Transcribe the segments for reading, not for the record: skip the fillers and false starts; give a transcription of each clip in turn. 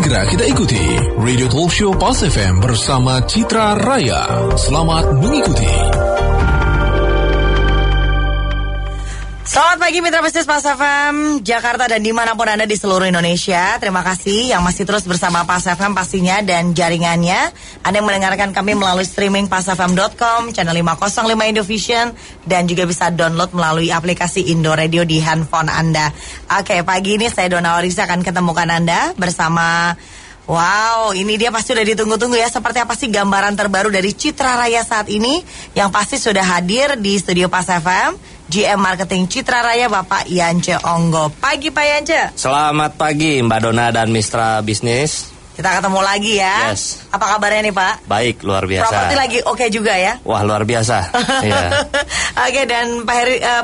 Segera kita ikuti Radio Talk Show Pulse FM bersama Citra Raya. Selamat mengikuti. Selamat pagi Mitra Bisnis Pulse FM Jakarta dan dimanapun Anda di seluruh Indonesia. Terima kasih yang masih terus bersama Pulse FM pastinya dan jaringannya. Anda yang mendengarkan kami melalui streaming pulsefm.com, channel 505 Indovision, dan juga bisa download melalui aplikasi Indo Radio di handphone Anda. Oke, pagi ini saya Dona Warisa akan ketemukan Anda bersama... Wow, ini dia pasti udah ditunggu-tunggu ya. Seperti apa sih gambaran terbaru dari Citra Raya saat ini? Yang pasti sudah hadir di studio Pulse FM GM Marketing Citra Raya, Bapak Yance Onggo. Pagi Pak Yance. Selamat pagi Mbak Dona dan Mitra Bisnis. Kita ketemu lagi ya. Yes. Apa kabarnya nih Pak? Baik, luar biasa. Properti lagi oke juga ya? Wah, luar biasa. Ya. Oke, dan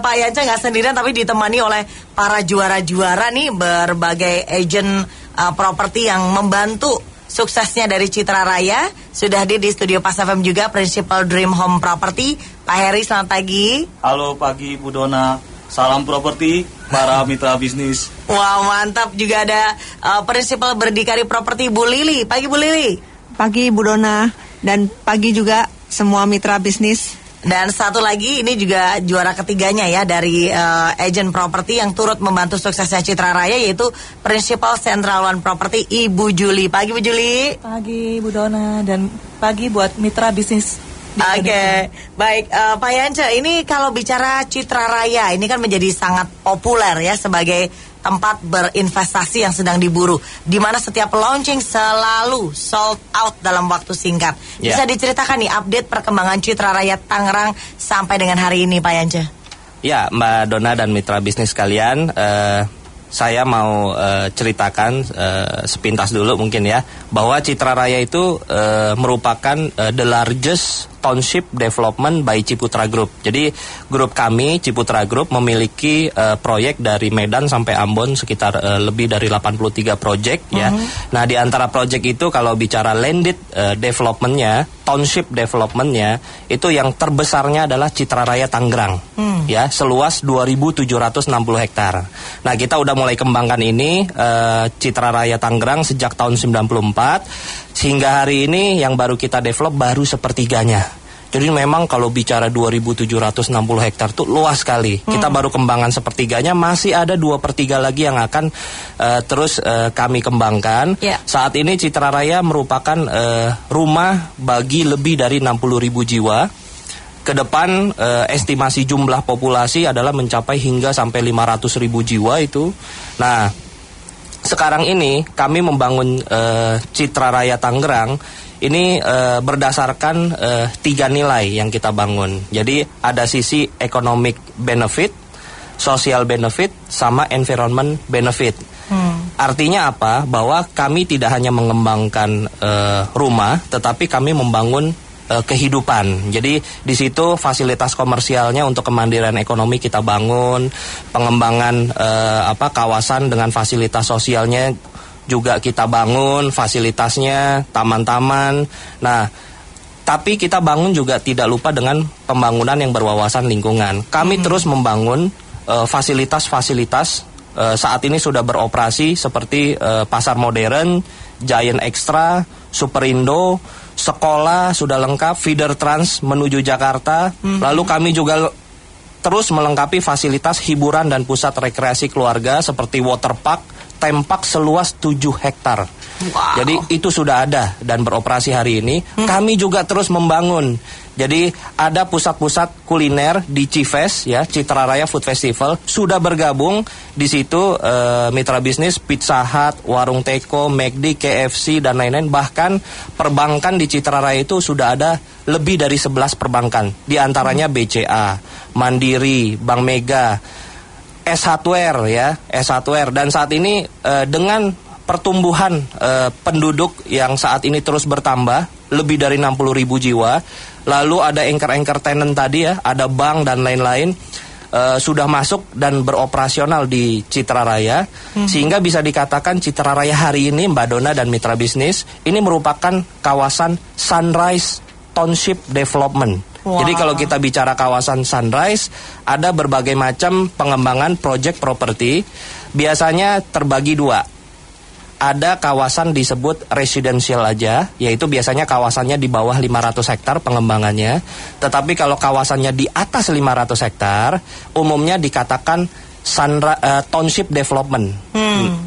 Pak Yance nggak sendirian tapi ditemani oleh para juara-juara nih, berbagai agent properti yang membantu suksesnya dari Citra Raya. Sudah hadir di studio Pulse FM juga Principal Dream Home Property, Pak Heri. Selamat pagi. Halo pagi Bu Dona, salam properti para mitra bisnis. Wow, mantap. Juga ada Principal Berdikari Properti, Bu Lili. Pagi Bu Lili. Pagi Bu Dona, dan pagi juga semua mitra bisnis. Dan satu lagi, ini juga juara ketiganya ya dari agent properti yang turut membantu suksesnya Citra Raya, yaitu Principal Central One Property, Ibu Juli. Pagi Bu Juli. Pagi Bu Dona, dan pagi buat mitra bisnis. Oke, baik Pak Yance, ini kalau bicara Citra Raya, ini kan menjadi sangat populer ya sebagai tempat berinvestasi yang sedang diburu, di mana setiap launching selalu sold out dalam waktu singkat. Bisa diceritakan nih update perkembangan Citra Raya Tangerang sampai dengan hari ini, Pak Yance? Ya, Mbak Dona dan mitra bisnis kalian, saya mau ceritakan sepintas dulu mungkin ya, bahwa Citra Raya itu merupakan the largest township development by Ciputra Group. Jadi grup kami Ciputra Group memiliki proyek dari Medan sampai Ambon sekitar lebih dari 83 proyek ya. Nah, di antara proyek itu kalau bicara landed developmentnya, township developmentnya, itu yang terbesarnya adalah Citra Raya Tangerang. Ya, seluas 2.760 hektar. Nah, kita udah mulai kembangkan ini Citra Raya Tangerang sejak tahun 94 hingga hari ini yang baru kita develop baru sepertiganya. Jadi memang kalau bicara 2.760 hektar itu luas sekali. Kita baru kembangkan sepertiganya, masih ada 2/3 lagi yang akan terus kami kembangkan. Saat ini Citra Raya merupakan rumah bagi lebih dari 60.000 jiwa. Ke depan estimasi jumlah populasi adalah mencapai hingga sampai 500.000 jiwa itu. Nah, sekarang ini kami membangun Citra Raya Tangerang ini berdasarkan 3 nilai yang kita bangun. Jadi ada sisi economic benefit, social benefit, sama environment benefit. Artinya apa? Bahwa kami tidak hanya mengembangkan rumah, tetapi kami membangun kehidupan. Jadi di situ fasilitas komersialnya untuk kemandirian ekonomi kita bangun, pengembangan kawasan dengan fasilitas sosialnya juga kita bangun, fasilitasnya, taman-taman. Nah, tapi kita bangun juga tidak lupa dengan pembangunan yang berwawasan lingkungan. Kami terus membangun fasilitas-fasilitas saat ini sudah beroperasi seperti pasar modern, Giant Extra, Superindo, sekolah sudah lengkap, feeder trans menuju Jakarta. Lalu kami juga terus melengkapi fasilitas hiburan dan pusat rekreasi keluarga seperti waterpark, theme park seluas 7 hektar. Wow. Jadi itu sudah ada dan beroperasi hari ini. Kami juga terus membangun. Jadi ada pusat-pusat kuliner di Cives ya, Citra Raya Food Festival sudah bergabung di situ mitra bisnis Pizza Hut, Warung Teko, McD, KFC dan lain-lain. Bahkan perbankan di Citra Raya itu sudah ada lebih dari 11 perbankan. Di antaranya BCA, Mandiri, Bank Mega, S Hardware ya, S Hardware. Dan saat ini dengan pertumbuhan penduduk yang saat ini terus bertambah lebih dari 60.000 jiwa. Lalu ada anchor tenant tadi ya, ada bank dan lain-lain sudah masuk dan beroperasional di Citra Raya. Sehingga bisa dikatakan Citra Raya hari ini, Mbak Dona dan mitra bisnis, ini merupakan kawasan Sunrise Township Development. Wow. Jadi kalau kita bicara kawasan Sunrise, ada berbagai macam pengembangan project properti. Biasanya terbagi 2. ada kawasan disebut residential aja, yaitu biasanya kawasannya di bawah 500 hektar pengembangannya. Tetapi kalau kawasannya di atas 500 hektar, umumnya dikatakan township development.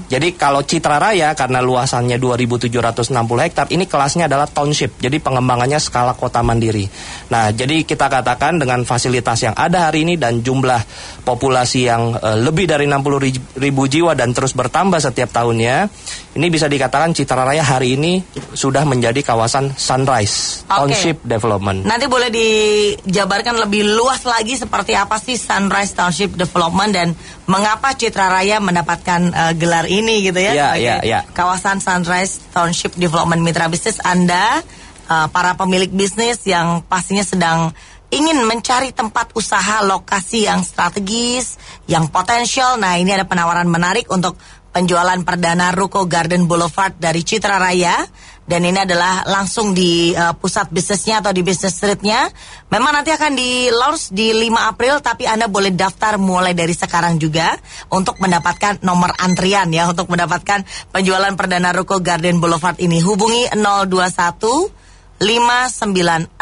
Jadi kalau Citra Raya karena luasannya 2.760 hektar, ini kelasnya adalah township. Jadi pengembangannya skala kota mandiri. Nah, jadi kita katakan dengan fasilitas yang ada hari ini dan jumlah populasi yang lebih dari 60.000 jiwa dan terus bertambah setiap tahunnya, ini bisa dikatakan Citra Raya hari ini sudah menjadi kawasan Sunrise Township Development. Nanti boleh dijabarkan lebih luas lagi seperti apa sih Sunrise Township Development dan mengapa Citra Raya mendapatkan gelar ini gitu ya? Ya. Kawasan Sunrise Township Development Mitra Bisnis Anda, para pemilik bisnis yang pastinya sedang ingin mencari tempat usaha lokasi yang strategis, yang potensial. Nah, ini ada penawaran menarik untuk penjualan perdana Ruko Garden Boulevard dari Citra Raya. Dan ini adalah langsung di pusat bisnisnya atau di business streetnya. Memang nanti akan di launch di 5 April, tapi Anda boleh daftar mulai dari sekarang juga untuk mendapatkan nomor antrian ya, untuk mendapatkan penjualan perdana Ruko Garden Boulevard ini. Hubungi 021 596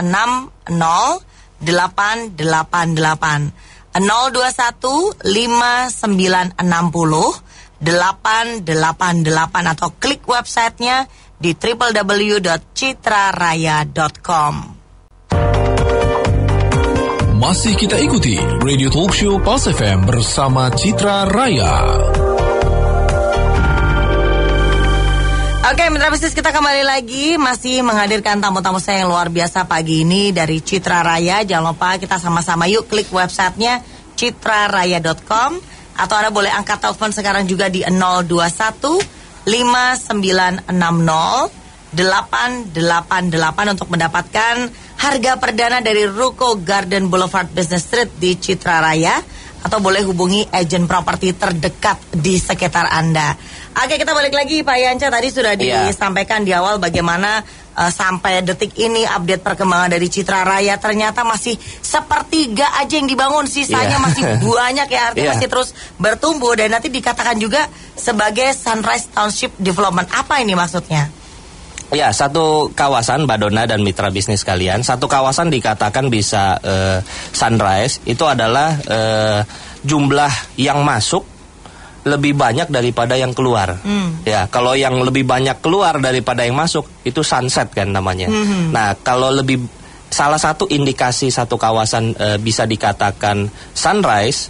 0888 021 5960 888 atau klik websitenya di www.citraraya.com. Masih kita ikuti Radio Talk Show Pulse FM bersama Citra Raya. Oke, mitra bisnis, kita kembali lagi masih menghadirkan tamu-tamu saya yang luar biasa pagi ini dari Citra Raya. Jangan lupa kita sama-sama yuk klik websitenya citraraya.com atau Anda boleh angkat telepon sekarang juga di 021 5960 888 untuk mendapatkan harga perdana dari Ruko Garden Boulevard Business Street di Citra Raya, atau boleh hubungi agen properti terdekat di sekitar Anda. Oke, kita balik lagi Pak Yanca, tadi sudah disampaikan di awal bagaimana sampai detik ini update perkembangan dari Citra Raya. Ternyata masih sepertiga aja yang dibangun, sisanya masih banyak ya, artinya masih terus bertumbuh. Dan nanti dikatakan juga sebagai Sunrise Township Development. Apa ini maksudnya? Ya, satu kawasan Mbak Dona dan mitra bisnis kalian, satu kawasan dikatakan bisa Sunrise, itu adalah jumlah yang masuk lebih banyak daripada yang keluar. Ya, kalau yang lebih banyak keluar daripada yang masuk itu sunset kan namanya. Nah, kalau salah satu indikasi satu kawasan bisa dikatakan sunrise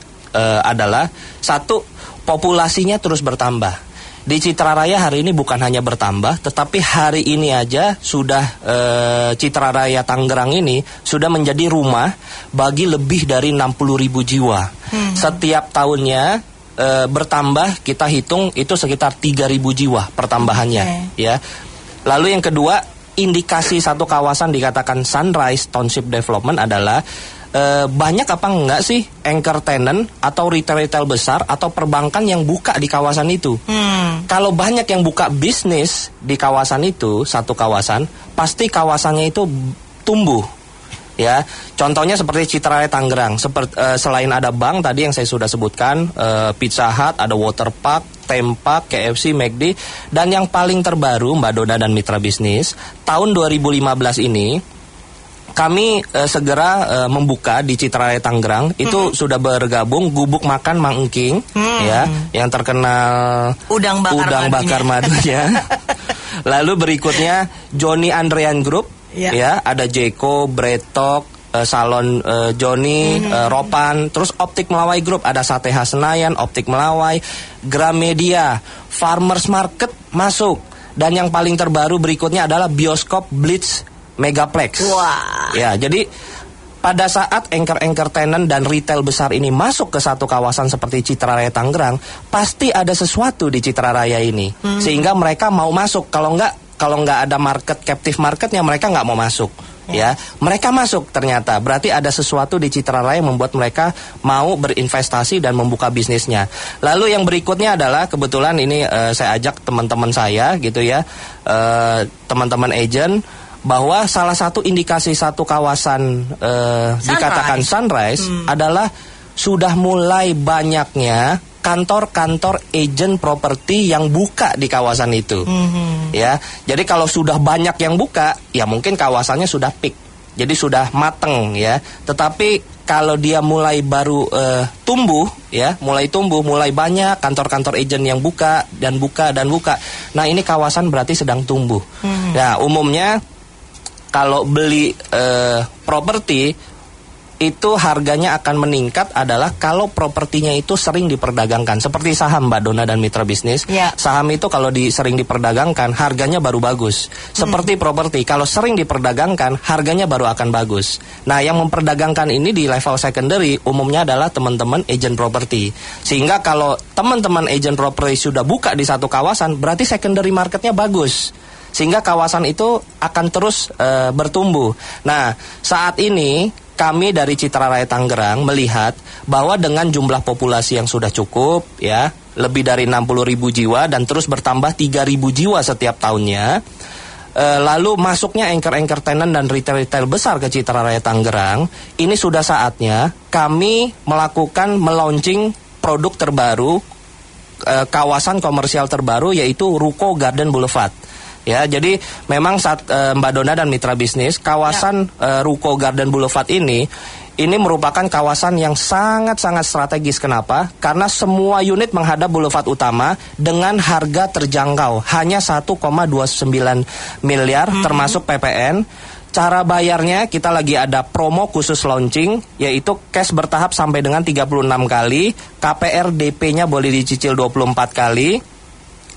adalah satu, populasinya terus bertambah. Di Citra Raya hari ini bukan hanya bertambah, tetapi hari ini aja sudah Citra Raya Tangerang ini sudah menjadi rumah bagi lebih dari 60.000 jiwa. Setiap tahunnya bertambah, kita hitung itu sekitar 3.000 jiwa pertambahannya. Ya. Lalu yang kedua, indikasi satu kawasan dikatakan Sunrise Township Development adalah banyak apa enggak sih anchor tenant atau retail besar atau perbankan yang buka di kawasan itu. Kalau banyak yang buka bisnis di kawasan itu, satu kawasan, pasti kawasannya itu tumbuh. Ya, contohnya seperti Citra Raya Tangerang. Selain ada bank tadi yang saya sudah sebutkan, Pizza Hut, ada water park, theme park, KFC, McD, dan yang paling terbaru Mbak Dona dan mitra bisnis, tahun 2015 ini kami segera membuka di Citra Raya Tangerang. Itu sudah bergabung Gubuk Makan Mang Engking, ya, yang terkenal udang bakar madunya. Lalu berikutnya Johnny Andrean Group. Ya, ada Jeko, Bretok, Salon Johnny, Ropan, terus Optik Melawai Group, ada Sate khas Senayan, Optik Melawai, Gramedia, Farmers Market masuk, dan yang paling terbaru berikutnya adalah Bioskop Blitz Megaplex. Wah. Ya, jadi pada saat anchor tenant dan retail besar ini masuk ke satu kawasan seperti Citra Raya Tangerang, pasti ada sesuatu di Citra Raya ini, sehingga mereka mau masuk. Kalau nggak ada captive marketnya, mereka nggak mau masuk. Ya, mereka masuk ternyata. Berarti ada sesuatu di Citra Raya yang membuat mereka mau berinvestasi dan membuka bisnisnya. Lalu yang berikutnya adalah kebetulan ini saya ajak teman-teman saya gitu ya, teman-teman agent, bahwa salah satu indikasi satu kawasan dikatakan Sunrise adalah sudah mulai banyaknya kantor-kantor agent properti yang buka di kawasan itu. Ya, jadi kalau sudah banyak yang buka, ya mungkin kawasannya sudah peak. Jadi sudah mateng ya. Tetapi kalau dia mulai baru tumbuh ya, mulai banyak kantor-kantor agent yang buka dan buka. Nah, ini kawasan berarti sedang tumbuh. Nah, umumnya kalau beli properti itu harganya akan meningkat adalah kalau propertinya itu sering diperdagangkan. Seperti saham, Mbak Dona dan mitra bisnis. Saham itu kalau sering diperdagangkan, harganya baru bagus. Seperti properti, kalau sering diperdagangkan, harganya baru akan bagus. Nah, yang memperdagangkan ini di level secondary umumnya adalah teman-teman agent properti. Sehingga kalau teman-teman agent properti sudah buka di satu kawasan, berarti secondary marketnya bagus. Sehingga kawasan itu akan terus bertumbuh. Nah, saat ini kami dari Citra Raya Tangerang melihat bahwa dengan jumlah populasi yang sudah cukup ya, lebih dari 60.000 jiwa dan terus bertambah 3.000 jiwa setiap tahunnya. Lalu masuknya anchor tenant dan retail besar ke Citra Raya Tangerang, ini sudah saatnya kami melaunching produk terbaru, kawasan komersial terbaru, yaitu Ruko Garden Boulevard. Ya, jadi memang saat Mbak Dona dan mitra bisnis, kawasan Ruko Garden Boulevard ini merupakan kawasan yang sangat-sangat strategis. Kenapa? Karena semua unit menghadap boulevard utama dengan harga terjangkau, hanya 1,29 miliar termasuk PPN. Cara bayarnya kita lagi ada promo khusus launching, yaitu cash bertahap sampai dengan 36 kali, KPR DP-nya boleh dicicil 24 kali.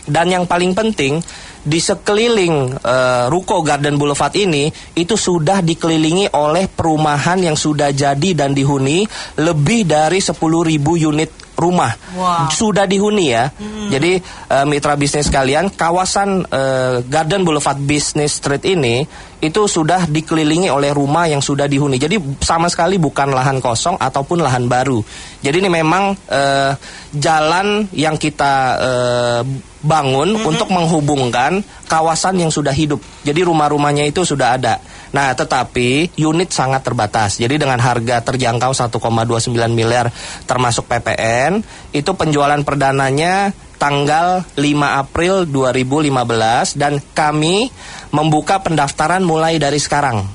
Dan yang paling penting, di sekeliling Ruko Garden Boulevard ini itu sudah dikelilingi oleh perumahan yang sudah jadi dan dihuni lebih dari 10.000 unit rumah. Sudah dihuni ya. Jadi mitra bisnis kalian, kawasan Garden Boulevard Business Street ini itu sudah dikelilingi oleh rumah yang sudah dihuni. Jadi sama sekali bukan lahan kosong ataupun lahan baru. Jadi ini memang jalan yang kita bangun untuk menghubungkan kawasan yang sudah hidup. Jadi rumah-rumahnya itu sudah ada. Nah, tetapi unit sangat terbatas. Jadi dengan harga terjangkau 1,29 miliar termasuk PPN, itu penjualan perdananya tanggal 5 April 2015 dan kami membuka pendaftaran mulai dari sekarang.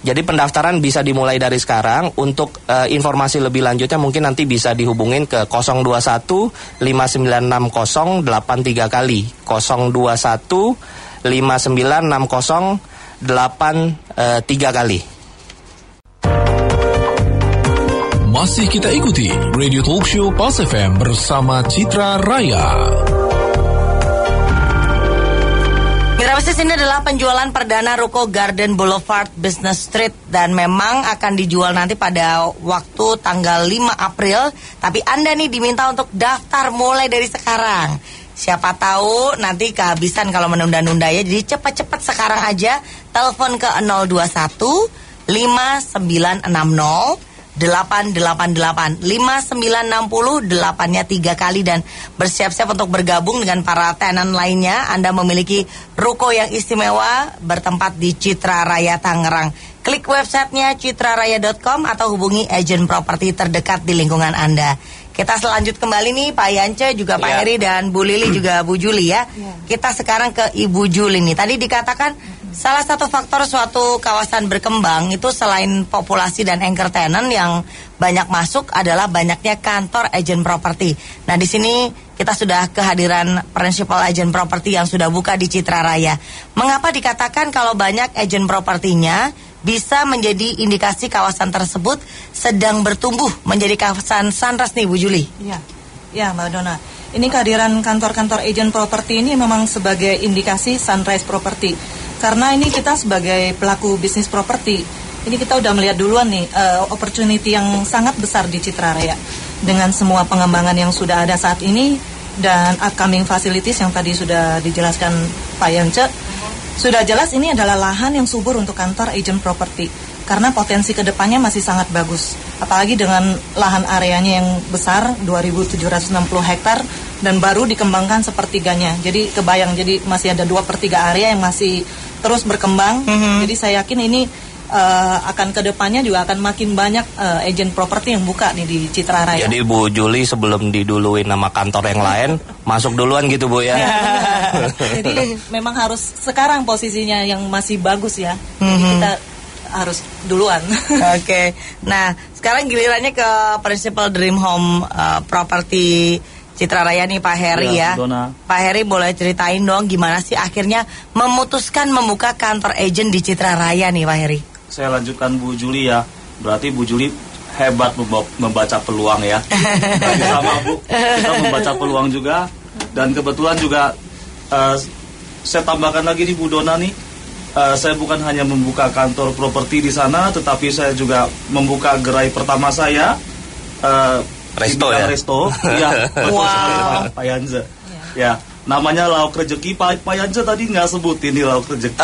Jadi pendaftaran bisa dimulai dari sekarang. Untuk informasi lebih lanjutnya mungkin nanti bisa dihubungin ke 021 5960 83 kali. 021 5960 83 kali. Masih kita ikuti Radio Talk Show Pas FM bersama Citra Raya. Mitra bisnis, ini adalah penjualan perdana Ruko Garden Boulevard Business Street dan memang akan dijual nanti pada waktu tanggal 5 April. Tapi Anda nih diminta untuk daftar mulai dari sekarang. Siapa tahu nanti kehabisan kalau menunda-nunda ya. Jadi cepat-cepat sekarang aja telepon ke 021 5960 888 5960 8-nya 3 kali dan bersiap-siap untuk bergabung dengan para tenan lainnya. Anda memiliki ruko yang istimewa bertempat di Citra Raya Tangerang. Klik websitenya citraraya.com atau hubungi agen properti terdekat di lingkungan Anda. Kita selanjut kembali nih Pak Yance, juga Pak Heri dan Bu Lili juga Bu Juli ya. Kita sekarang ke Ibu Juli nih. Tadi dikatakan salah satu faktor suatu kawasan berkembang itu selain populasi dan anchor tenant yang banyak masuk adalah banyaknya kantor agent properti. Nah, di sini kita sudah kehadiran principal agent properti yang sudah buka di Citra Raya. Mengapa dikatakan kalau banyak agent propertinya bisa menjadi indikasi kawasan tersebut sedang bertumbuh menjadi kawasan sunrise nih Bu Juli? Ya Mbak Dona. Ini kehadiran kantor-kantor agent properti ini memang sebagai indikasi sunrise property. Karena ini kita sebagai pelaku bisnis properti, ini kita udah melihat duluan nih opportunity yang sangat besar di Citra Raya. Dengan semua pengembangan yang sudah ada saat ini dan upcoming facilities yang tadi sudah dijelaskan Pak Yance, sudah jelas ini adalah lahan yang subur untuk kantor agent property. Karena potensi kedepannya masih sangat bagus. Apalagi dengan lahan areanya yang besar, 2.760 hektar, dan baru dikembangkan sepertiganya. Jadi kebayang, jadi masih ada 2/3 area yang masih terus berkembang. Jadi saya yakin ini akan kedepannya juga akan makin banyak agen properti yang buka nih di Citra Raya. Jadi Bu Juli sebelum diduluin nama kantor yang lain, masuk duluan gitu Bu ya. Jadi memang harus sekarang posisinya yang masih bagus ya. Jadi kita harus duluan. Oke. Nah, sekarang gilirannya ke Principal Dream Home Property Citra Raya nih Pak Heri ya. Dona. Pak Heri boleh ceritain dong gimana sih akhirnya memutuskan membuka kantor agent di Citra Raya nih Pak Heri? Saya lanjutkan Bu Juli ya. Berarti Bu Juli hebat membaca peluang ya. Berarti sama Bu, kita membaca peluang juga. Dan kebetulan juga saya tambahkan lagi nih Bu Dona nih. Saya bukan hanya membuka kantor properti di sana, tetapi saya juga membuka gerai pertama saya. Resto ya? Resto, iya. Wow. Pak Yanza. Ya, namanya Lauk Rezeki. Pak Yanza tadi nggak sebut ini Lauk Rezeki.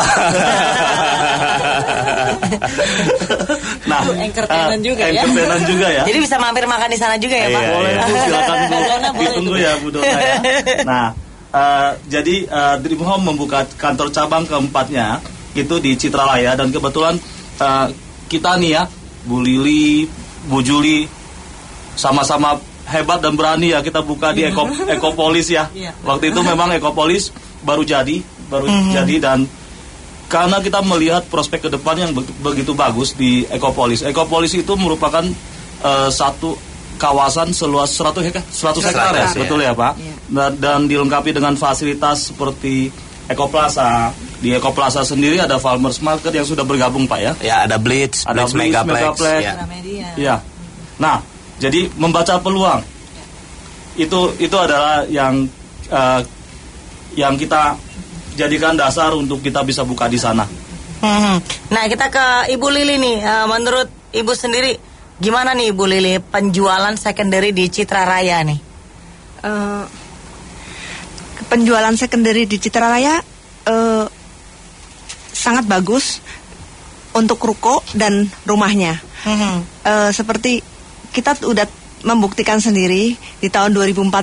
Nah, entertainan juga ya. Entertainan juga ya. Jadi bisa mampir makan di sana juga ya Pak? Boleh Bu, silakan Bu. Ditunggu ya Bu Dona ya. Nah, jadi Dream Home membuka kantor cabang keempatnya itu di Citra Raya, dan kebetulan kita nih ya, Bu Lili, Bu Juli sama-sama hebat dan berani ya, kita buka di Ekopolis ya. Waktu itu memang Ekopolis baru jadi dan karena kita melihat prospek ke depan yang begitu bagus di Ekopolis. Ekopolis itu merupakan satu kawasan seluas 100 hektar ya, betul ya Pak? Dan dilengkapi dengan fasilitas seperti Ekoplaza. Di Ekoplaza sendiri ada Farmers Market yang sudah bergabung Pak ya. Ya, ada Blitz Megaplex. Ya. Ya. Nah, jadi membaca peluang itu adalah yang kita jadikan dasar untuk kita bisa buka di sana. Nah, kita ke Ibu Lili nih. Menurut Ibu sendiri, gimana nih Ibu Lili penjualan secondary di Citra Raya nih? Penjualan secondary di Citra Raya sangat bagus untuk ruko dan rumahnya. Seperti kita udah membuktikan sendiri di tahun 2014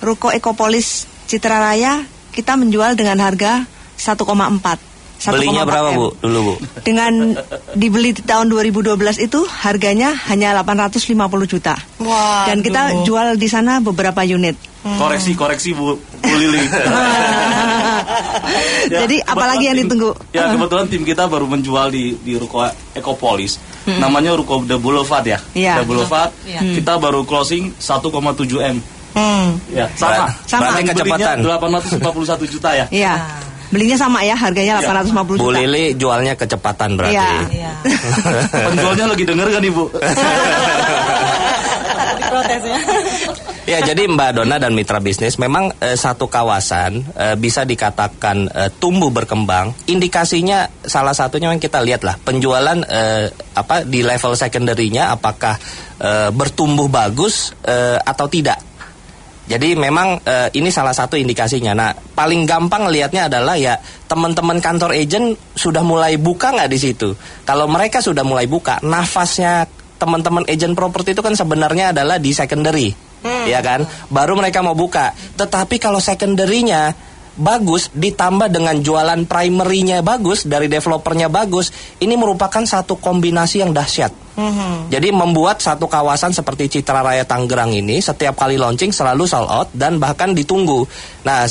ruko Ekopolis Citra Raya kita menjual dengan harga 1,4. Belinya berapa Bu dulu Bu? Dengan dibeli di tahun 2012 itu harganya hanya 850 juta. Wah. Dan kita jual di sana beberapa unit. Koreksi Bu Lili. Ya, jadi apalagi yang ditunggu? Ya, kebetulan tim kita baru menjual di ruko Ekopolis. Namanya ruko The Boulevard ya. The Boulevard. Kita baru closing 1,7 M. Ya, sama. Berarti kecepatan 851 juta ya. Iya. Belinya sama ya, harganya 850 juta. Bu Lili jualnya kecepatan berarti. Iya. Penjualnya lagi denger kan Ibu? Diprotes ya. Ya, jadi Mbak Dona dan mitra bisnis memang satu kawasan bisa dikatakan tumbuh berkembang. Indikasinya salah satunya yang kita lihat lah penjualan di level secondary-nya apakah bertumbuh bagus atau tidak. Jadi memang ini salah satu indikasinya. Nah, paling gampang lihatnya adalah ya teman-teman kantor agent sudah mulai buka nggak di situ. Kalau mereka sudah mulai buka, nafasnya teman-teman agent properti itu kan sebenarnya adalah di secondary. Ya kan, baru mereka mau buka. Tetapi kalau secondary-nya bagus ditambah dengan jualan primary-nya bagus dari developernya bagus, ini merupakan satu kombinasi yang dahsyat. Jadi membuat satu kawasan seperti Citra Raya Tangerang ini setiap kali launching selalu sold out dan bahkan ditunggu. Nah,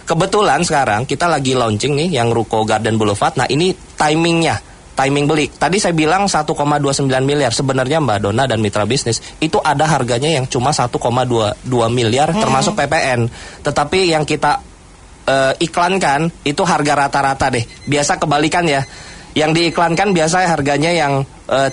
kebetulan sekarang kita lagi launching nih yang ruko Garden Boulevard. Nah, ini timing beli. Tadi saya bilang 1,29 miliar. Sebenarnya Mbak Dona dan mitra bisnis itu ada harganya yang cuma 1,22 miliar termasuk PPN. Tetapi yang kita iklankan itu harga rata-rata deh. Biasa kebalikan ya. Yang diiklankan biasa harganya yang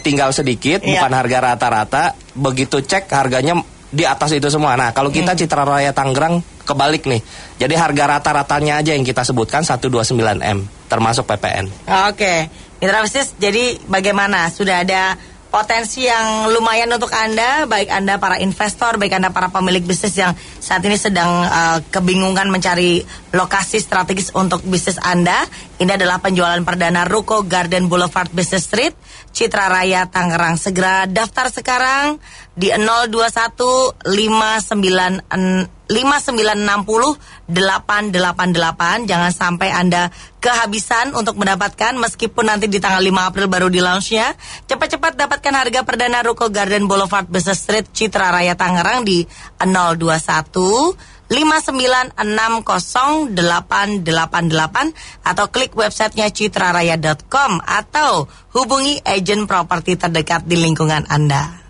tinggal sedikit, bukan harga rata-rata. Begitu cek harganya di atas itu semua. Nah, kalau kita Citra Raya Tangerang kebalik nih. Jadi harga rata-ratanya aja yang kita sebutkan 129M termasuk PPN. Oke. Mitra bisnis, jadi bagaimana? Sudah ada potensi yang lumayan untuk Anda, baik Anda para investor, baik Anda para pemilik bisnis yang saat ini sedang kebingungan mencari lokasi strategis untuk bisnis Anda. Ini adalah penjualan perdana ruko Garden Boulevard Business Street, Citra Raya Tangerang. Segera daftar sekarang di 021 59 5960-888. Jangan sampai Anda kehabisan untuk mendapatkan, meskipun nanti di tanggal 5 April baru di launch-nya. Cepat-cepat dapatkan harga perdana Ruko Garden Boulevard Business Street Citra Raya Tangerang di 021 5960-888 atau klik websitenya citraraya.com atau hubungi agen properti terdekat di lingkungan Anda.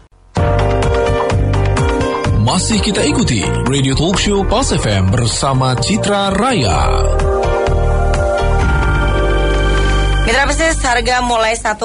Masih kita ikuti Radio Talk Show Pas FM bersama Citra Raya. Mitra bisnis, harga mulai 1,29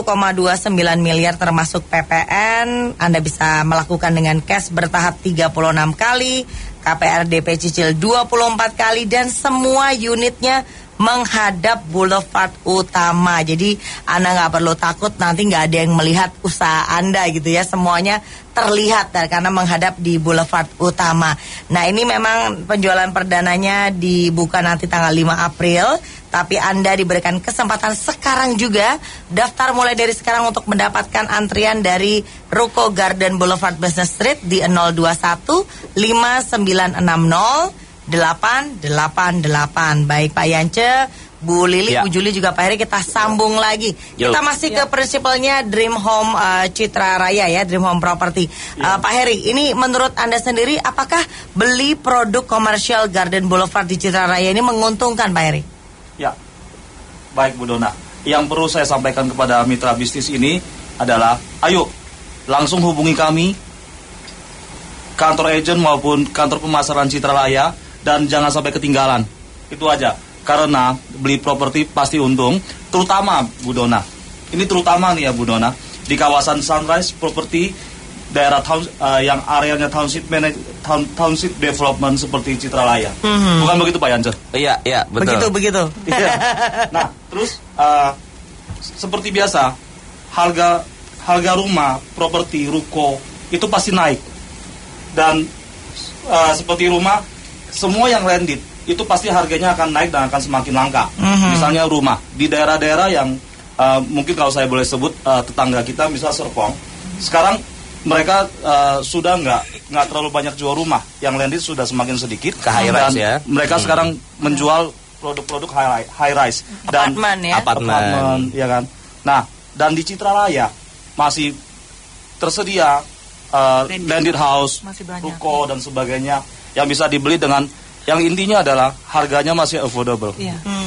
miliar termasuk PPN. Anda bisa melakukan dengan cash bertahap 36 kali, KPR DP cicil 24 kali, dan semua unitnya menghadap boulevard utama. Jadi Anda nggak perlu takut nanti nggak ada yang melihat usaha Anda gitu ya. Semuanya terlihat karena menghadap di boulevard utama. Nah, ini memang penjualan perdananya dibuka nanti tanggal 5 April. Tapi Anda diberikan kesempatan sekarang juga daftar mulai dari sekarang untuk mendapatkan antrian dari Ruko Garden Boulevard Business Street di 021 5960 888. Baik Pak Yance, Bu Lili, Bu Juli, juga Pak Heri, kita sambung lagi. Kita masih ke prinsipalnya Dream Home Citra Raya ya, Dream Home Property. Pak Heri, ini menurut Anda sendiri apakah beli produk komersial Garden Boulevard di Citra Raya ini menguntungkan Pak Heri? Ya, baik Bu Dona. Yang perlu saya sampaikan kepada mitra bisnis ini adalah, ayo langsung hubungi kami, kantor agent maupun kantor pemasaran Citra Raya, dan jangan sampai ketinggalan. Itu aja. Karena beli properti pasti untung, terutama Bu Dona. Ini terutama nih ya Bu Dona, di kawasan Sunrise Property, daerah yang areanya township development seperti Citra Raya. Bukan begitu Pak Yance? Iya, betul. Begitu. Iya. Nah, terus seperti biasa, harga rumah, properti, ruko itu pasti naik. Dan seperti rumah, semua yang landed itu pasti harganya akan naik dan akan semakin langka. Misalnya rumah di daerah-daerah yang mungkin kalau saya boleh sebut tetangga kita, misal Serpong, sekarang mereka sudah nggak terlalu banyak jual rumah, yang landed sudah semakin sedikit ke high rise ya. Mereka sekarang menjual produk-produk high rise dan apartemen ya kan. Nah, dan di Citra Raya masih tersedia landed house, ruko dan sebagainya yang bisa dibeli dengan yang intinya adalah harganya masih affordable.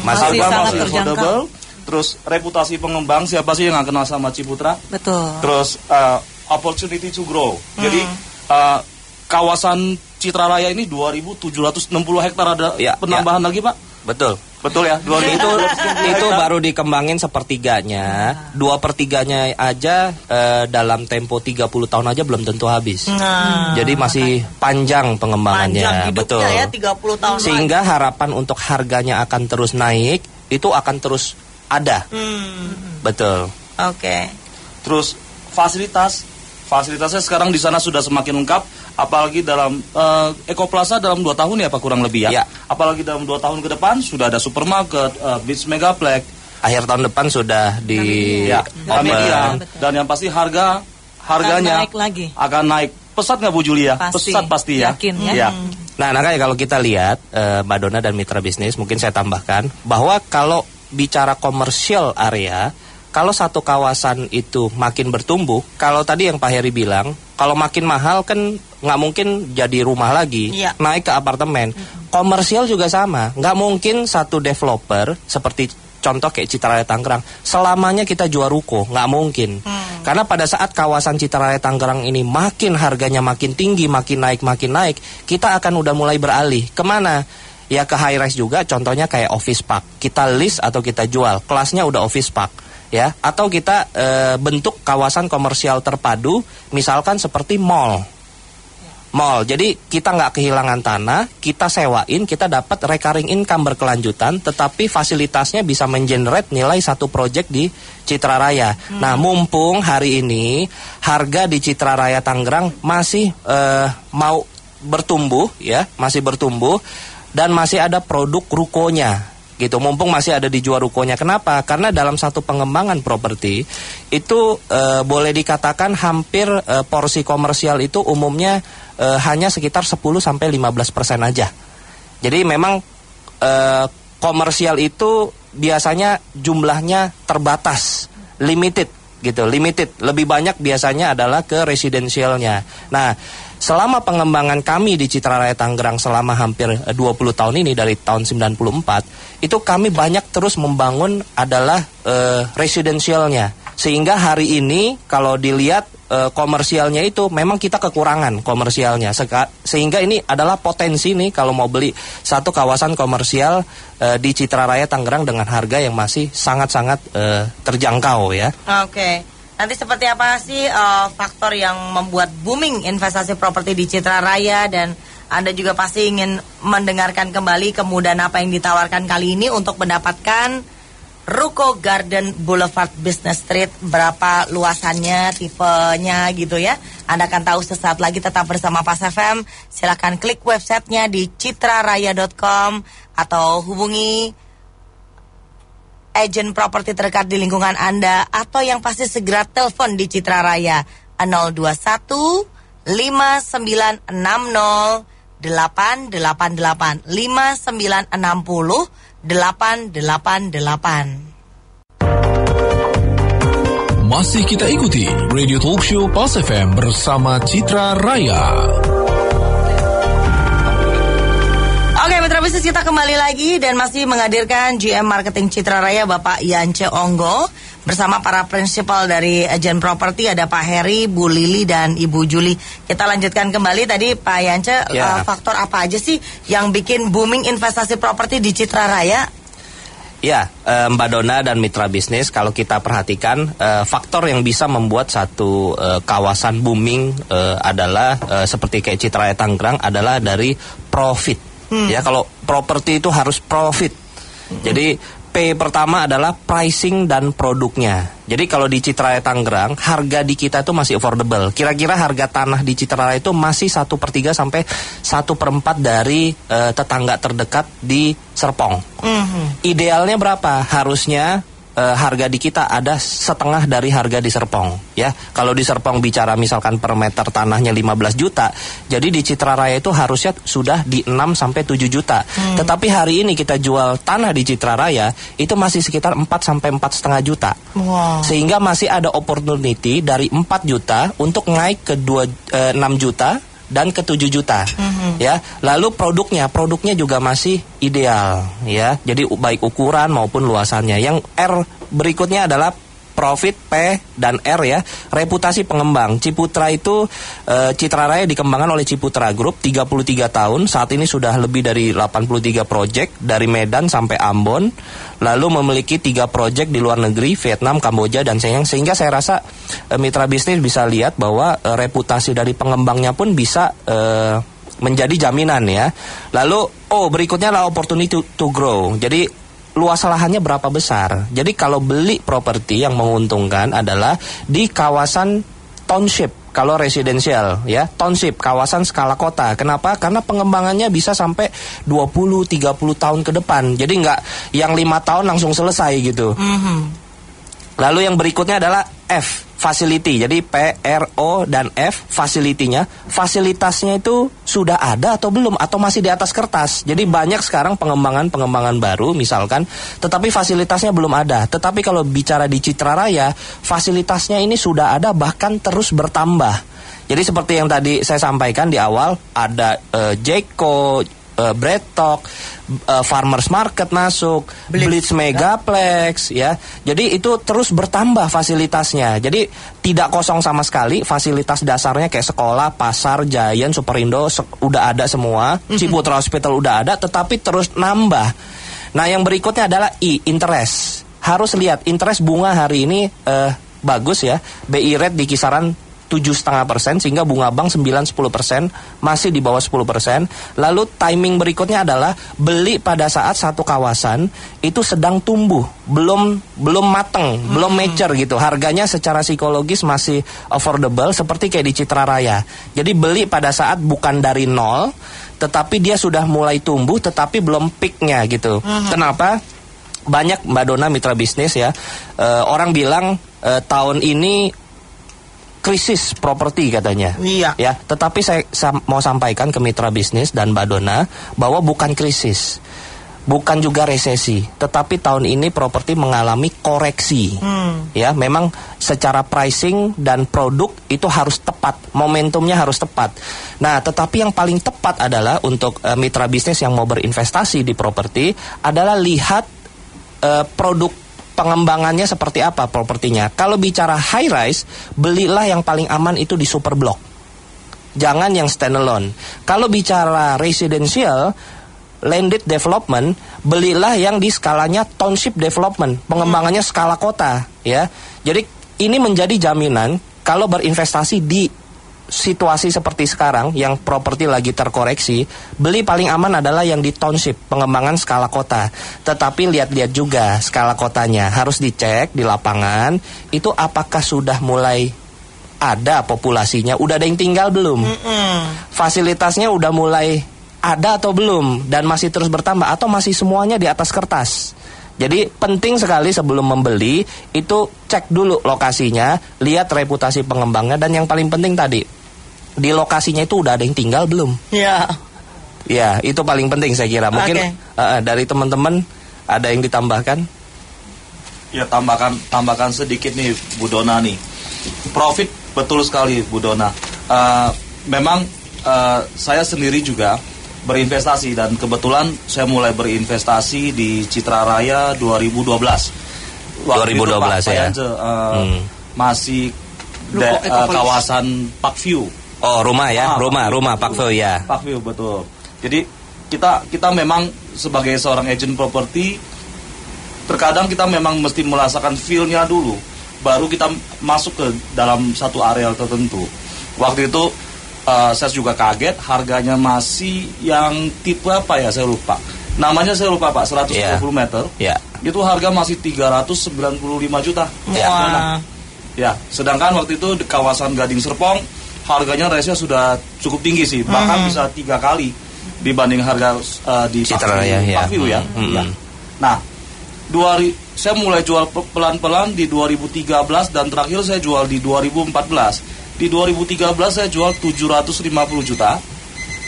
Masih sangat affordable. Terus reputasi pengembang, siapa sih yang nggak kenal sama Ciputra? Betul. Terus opportunity to grow. Jadi kawasan Citra Raya ini 2.760 hektar, ada penambahan lagi Pak? Betul ya. Itu baru dikembangin sepertiganya, 2/3 aja dalam tempo 30 tahun aja belum tentu habis. Jadi masih panjang pengembangannya. Betul. Ya, 30 tahun sehingga harapan untuk harganya akan terus naik, itu akan terus ada. Betul. Oke. Terus fasilitasnya sekarang di sana sudah semakin lengkap. Apalagi dalam Ekoplaza dalam 2 tahun ya Pak kurang lebih ya. Apalagi dalam 2 tahun ke depan sudah ada supermarket, Beach Megaplex. Akhir tahun depan sudah di media. Dan yang pasti harganya akan naik. Pesat nggak Bu Julia? Pesat pasti ya. Yakin ya. Nah, makanya kalau kita lihat Mbak Dona dan mitra bisnis, mungkin saya tambahkan bahwa kalau bicara komersial area, kalau satu kawasan itu makin bertumbuh, kalau tadi yang Pak Heri bilang, kalau makin mahal kan nggak mungkin jadi rumah lagi, naik ke apartemen. Komersial juga sama, nggak mungkin satu developer seperti contoh kayak Citra Raya Tangerang selamanya kita jual ruko, nggak mungkin. Karena pada saat kawasan Citra Raya Tangerang ini makin harganya makin tinggi, makin naik, kita akan udah mulai beralih kemana? Ya ke high rise juga, contohnya kayak office park. Kita lease atau kita jual, kelasnya udah office park. Ya, atau kita bentuk kawasan komersial terpadu, misalkan seperti mall. Jadi kita nggak kehilangan tanah, kita sewain, kita dapat recurring income berkelanjutan, tetapi fasilitasnya bisa mengenerate nilai satu project di Citra Raya. Nah, mumpung hari ini harga di Citra Raya Tangerang masih mau bertumbuh, ya, masih bertumbuh, dan masih ada produk rukonya. gitu. Mumpung masih ada dijual rukonya. Kenapa? Karena dalam satu pengembangan properti itu boleh dikatakan hampir porsi komersial itu umumnya hanya sekitar 10-15% aja. Jadi memang komersial itu biasanya jumlahnya terbatas, limited gitu, limited. Lebih banyak biasanya adalah ke residensialnya. Nah, selama pengembangan kami di Citra Raya Tangerang selama hampir 20 tahun ini dari tahun 94, itu kami banyak terus membangun adalah residensialnya. Sehingga hari ini kalau dilihat komersialnya itu memang kita kekurangan komersialnya. Sehingga ini adalah potensi nih kalau mau beli satu kawasan komersial di Citra Raya Tangerang dengan harga yang masih sangat-sangat terjangkau ya. Oke. Nanti seperti apa sih faktor yang membuat booming investasi properti di Citra Raya, dan Anda juga pasti ingin mendengarkan kembali kemudahan apa yang ditawarkan kali ini untuk mendapatkan Ruko Garden Boulevard Business Street, berapa luasannya, tipenya gitu ya. Anda akan tahu sesaat lagi, tetap bersama Pas FM. Silakan klik websitenya di citraraya.com atau hubungi agen properti terdekat di lingkungan Anda, atau yang pasti segera telepon di Citra Raya 021 5960 888 5960 888. Masih kita ikuti Radio Talk Show Pas FM bersama Citra Raya. Oke, mitra bisnis, kita kembali lagi dan masih menghadirkan GM Marketing Citra Raya Bapak Yance Onggo bersama para prinsipal dari agen properti, ada Pak Heri, Bu Lili, dan Ibu Juli. Kita lanjutkan kembali tadi Pak Yance, faktor apa aja sih yang bikin booming investasi properti di Citra Raya? Ya, Mbak Dona dan mitra bisnis, kalau kita perhatikan faktor yang bisa membuat satu kawasan booming adalah seperti kayak Citra Raya Tangerang adalah dari profit. Ya, kalau properti itu harus profit. Jadi P pertama adalah pricing dan produknya. Jadi kalau di Citra Raya Tangerang, harga di kita itu masih affordable. Kira-kira harga tanah di Citra Raya itu masih 1/3 sampai 1/4 dari tetangga terdekat di Serpong. Idealnya berapa? Harusnya harga di kita ada setengah dari harga di Serpong ya. Kalau di Serpong bicara misalkan per meter tanahnya 15 juta, jadi di Citra Raya itu harusnya sudah di 6 sampai 7 juta. Tetapi hari ini kita jual tanah di Citra Raya itu masih sekitar 4 sampai 4,5 juta. Wow. Sehingga masih ada opportunity dari 4 juta untuk naik ke 6 juta dan ke 7 juta. Ya. Lalu produknya juga masih ideal ya. Jadi baik ukuran maupun luasannya. Yang R berikutnya adalah profit, P dan R ya. Reputasi pengembang. Ciputra itu Citra Raya dikembangkan oleh Ciputra Group 33 tahun. Saat ini sudah lebih dari 83 proyek dari Medan sampai Ambon. Lalu memiliki 3 proyek di luar negeri, Vietnam, Kamboja, dan sehingga saya rasa mitra bisnis bisa lihat bahwa reputasi dari pengembangnya pun bisa menjadi jaminan ya. Lalu berikutnya adalah opportunity to grow. Jadi luas lahannya berapa besar. Jadi kalau beli properti yang menguntungkan adalah di kawasan township. Kalau residensial ya, township, kawasan skala kota. Kenapa? Karena pengembangannya bisa sampai 20-30 tahun ke depan. Jadi nggak yang 5 tahun langsung selesai gitu. Lalu yang berikutnya adalah F, facility. Jadi P, R, O, dan F, facility-nya. Fasilitasnya itu sudah ada atau belum? Atau masih di atas kertas? Jadi banyak sekarang pengembangan baru misalkan, tetapi fasilitasnya belum ada. Tetapi kalau bicara di Citra Raya, fasilitasnya ini sudah ada, bahkan terus bertambah. Jadi seperti yang tadi saya sampaikan di awal, ada Jeko, Breadtalk, Farmers Market masuk, Blitz Megaplex ya. Jadi itu terus bertambah fasilitasnya. Jadi tidak kosong sama sekali. Fasilitas dasarnya kayak sekolah, pasar, Giant, Superindo udah ada semua. Ciputra Hospital udah ada, tetapi terus nambah. Nah, yang berikutnya adalah I, interest. Harus lihat interest bunga hari ini bagus ya. BI rate di kisaran 7,5%, sehingga bunga bank 9-10%, masih di bawah 10%. Lalu timing berikutnya adalah beli pada saat satu kawasan itu sedang tumbuh, belum mateng, belum mature gitu. Harganya secara psikologis masih affordable seperti kayak di Citra Raya. Jadi beli pada saat bukan dari nol, tetapi dia sudah mulai tumbuh tetapi belum peaknya gitu. Kenapa? banyak Mbak Dona mitra bisnis ya, orang bilang tahun ini krisis properti katanya. Iya. Ya, tetapi saya mau sampaikan ke mitra bisnis dan Mbak Dona bahwa bukan krisis. Bukan juga resesi, tetapi tahun ini properti mengalami koreksi. Ya, memang secara pricing dan produk itu harus tepat, momentumnya harus tepat. Nah, tetapi yang paling tepat adalah untuk mitra bisnis yang mau berinvestasi di properti adalah lihat produk pengembangannya seperti apa propertinya. Kalau bicara high rise, belilah yang paling aman itu di super block. Jangan yang standalone. Kalau bicara residential, landed development, belilah yang di skalanya township development, pengembangannya skala kota, ya. Jadi ini menjadi jaminan kalau berinvestasi di situasi seperti sekarang yang properti lagi terkoreksi, beli paling aman adalah yang di township, pengembangan skala kota. Tetapi lihat-lihat juga skala kotanya, harus dicek di lapangan itu apakah sudah mulai ada populasinya, udah ada yang tinggal belum? Fasilitasnya udah mulai ada atau belum, dan masih terus bertambah atau masih semuanya di atas kertas. Jadi penting sekali sebelum membeli itu cek dulu lokasinya, lihat reputasi pengembangnya, dan yang paling penting tadi di lokasinya itu udah ada yang tinggal belum? Iya. Ya, itu paling penting saya kira. Mungkin dari teman-teman ada yang ditambahkan? Ya, tambahkan sedikit nih Bu Dona nih. Profit betul sekali Bu Dona. Memang saya sendiri juga berinvestasi, dan kebetulan saya mulai berinvestasi di Citra Raya 2012. 2012 ya. Masih kawasan Parkview. Oh, rumah ya, rumah Parkview ya. Parkview betul. Jadi kita memang sebagai seorang agent properti, terkadang kita memang mesti merasakan feel-nya dulu, baru kita masuk ke dalam satu area tertentu. Waktu itu saya juga kaget, harganya masih yang tipe apa ya, saya lupa. Namanya saya lupa Pak, 120 meter. Yeah. Itu harga masih 395 juta. Ya, sedangkan waktu itu di kawasan Gading Serpong, harganya ratio sudah cukup tinggi sih, bahkan bisa 3 kali dibanding harga di Citra Raya ya. Ya. Nah, saya mulai jual pelan-pelan di 2013 dan terakhir saya jual di 2014. Di 2013 saya jual 750 juta,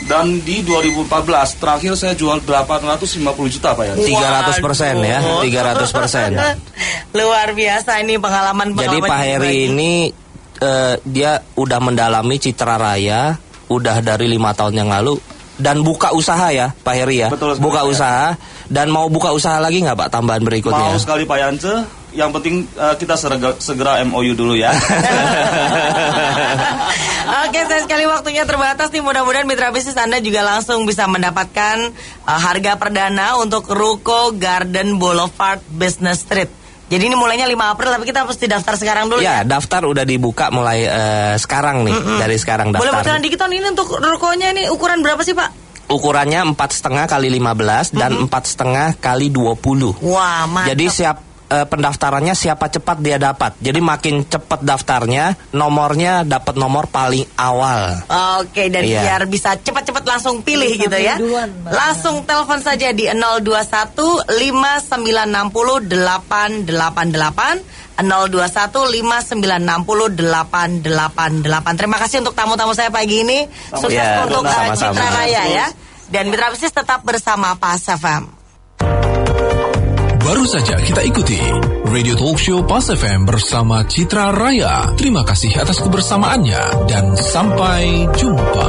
dan di 2014 terakhir saya jual 850 juta Pak ya. 300% ya, 300%. Luar biasa ini pengalaman. Jadi Pak Heri ini dia udah mendalami Citra Raya udah dari 5 tahun yang lalu, dan buka usaha ya Pak Heri ya. Betul, buka usaha, dan mau buka usaha lagi nggak Pak tambahan berikutnya? Mau sekali Pak Yance. Yang penting kita segera MOU dulu ya. Oke, sayang sekali waktunya terbatas nih. Mudah-mudahan mitra bisnis Anda juga langsung bisa mendapatkan harga perdana untuk Ruko Garden Boulevard Business Street. Jadi ini mulainya 5 April, tapi kita harus daftar sekarang dulu ya. Daftar udah dibuka mulai sekarang nih, dari sekarang daftar. Boleh bocoran dikit tahun ini untuk rukonya ini ukuran berapa sih Pak? Ukurannya 4,5 kali 15 dan 4,5 kali 20. Wah, mantap. Jadi pendaftarannya siapa cepat dia dapat. Jadi makin cepat daftarnya, nomornya dapat nomor paling awal. Oke, dan biar bisa cepat-cepat langsung pilih gitu ya. Langsung telepon saja di 021 5960 888 021 5960 888. Terima kasih untuk tamu-tamu saya pagi ini. Sukses untuk Citra Raya ya. Dan mitra bisnis tetap bersama Pas FM. Baru saja kita ikuti Radio Talk Show Pas FM bersama Citra Raya. Terima kasih atas kebersamaannya dan sampai jumpa.